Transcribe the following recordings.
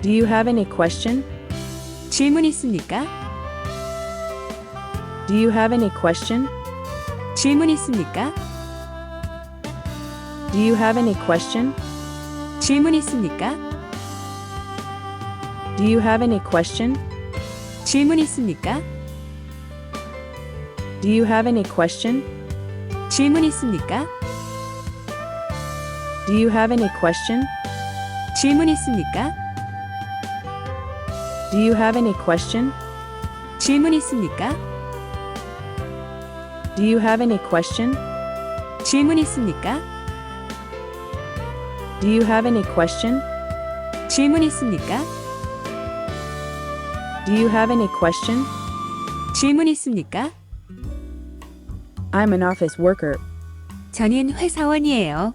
Do you have any question? 질문 있습니까? Do you have any question? 질문 있습니까? Do you have any question? 질문 있습니까? Do you have any question? 질문 있습니까? Do you have any question? 질문 있습니까? Do you have any question? 질문 있습니까? Do you have any question? 질문 있습니까? Do you have any question? 질문 있습니까? Do you have any question? 질문 있습니까? Do you have any question? 질문 있습니까? I'm an office worker. 저는 회사원이에요.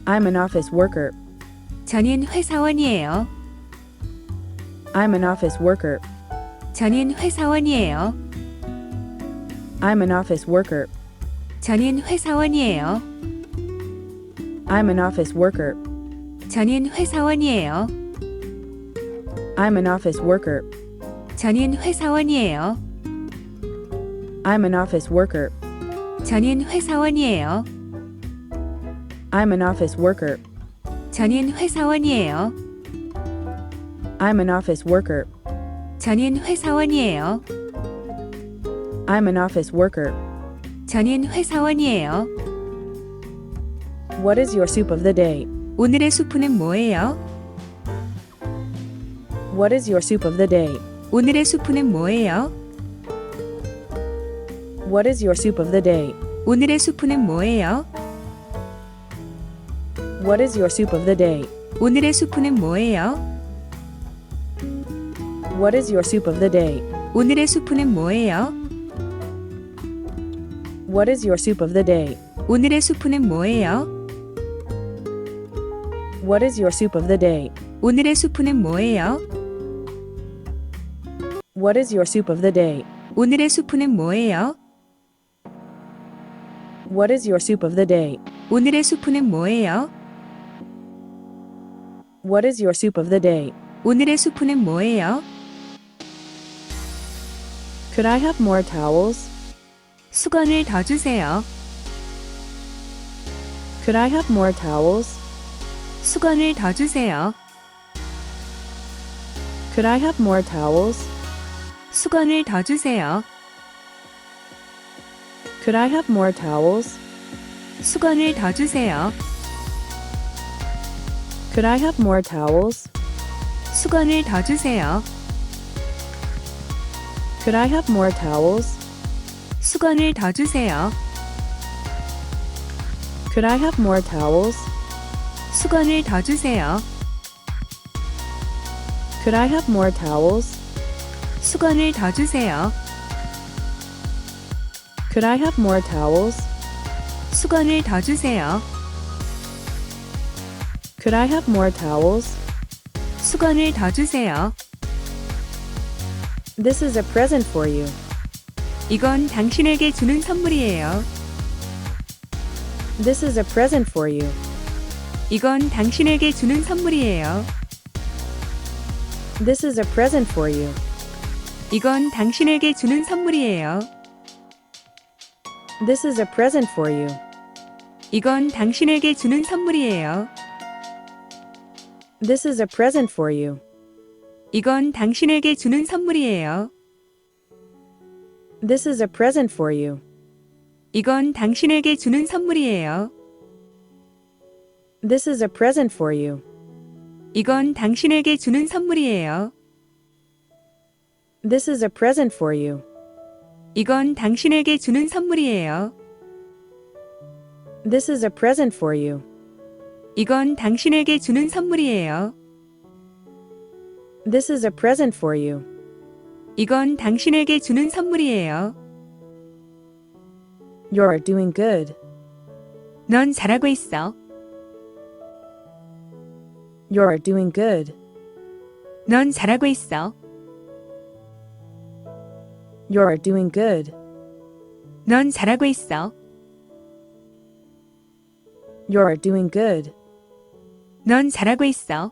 I'm an office worker. 저는 회사원이에요. I'm an office worker. 저는 회사원이에요. I'm an office worker. 저는 회사원이에요. I'm an office worker. 저는 회사원이에요. I'm an office worker. 저는 회사원이에요. I'm an office worker. 저는 회사원이에요. I'm an office worker. 저는 회사원이에요. I'm an office worker. 저는 회사원이에요. I'm an office worker. 저는 회사원이에요. What is your soup of the day? 오늘의 수프는 뭐예요? What is your soup of the day? 오늘의 수프는 뭐예요? What is your soup of the day? 오늘의 수프는 뭐예요? What is your soup of the day? 오늘의 수프는 뭐예요? What is your soup of the day? 오늘의 수프는 뭐예요? What is your soup of the day? 오늘의 수프는 뭐예요? What is your soup of the day? 오늘의 수프는 뭐예요? What is your soup of the day? 오늘의 수프는 뭐예요? What is your soup of the day? 오늘의 수프는 뭐예요? What is your soup of the day? 오늘의 수프는 뭐예요? Could I have more towels? 수건을 더 주세요. Could I have more towels? 수건을 더 주세요. Could I have more towels? 수건을 더 주세요. Could I have more towels? 수건을 더 주세요. Could I have more towels? 수건을 더 주세요. Could I have more towels? 수건을 더 주세요. Could I have more towels? 수건을 더 주세요. Could I have more towels? 수건을 더 주세요. Could I have more towels? 수건을 더 주세요. Could I have more towels? 수건을 더 주세요. This is a present for you. 이건 당신에게 주는 선물이에요. This is a present for you. 이건 당신에게 주는 선물이에요. This is a present for you. 이건 당신에게 주는 선물이에요. This is a present for you. 이건 당신에게 주는 선물이에요. This is a present for you. 이건 당신에게 주는 선물이에요. This is a present for you. 이건 당신에게 주는 선물이에요. This is a present for you. 이건 당신에게 주는 선물이에요. This is a present for you. 이건 당신에게 주는 선물이에요. This is a present for you. 이건 당신에게 주는 선물이에요. This is a present for you. 이건 당신에게 주는 선물이에요. You're doing good. 넌 잘하고 있어. You're doing good. 넌 잘하고 있어. You're doing good. 넌 잘하고 있어. You're doing good. 넌 잘하고 있어.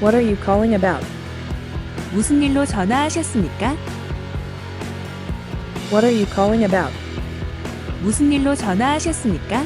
What are you calling about? 무슨 일로 전화하셨습니까? What are you calling about? 무슨 일로 전화하셨습니까?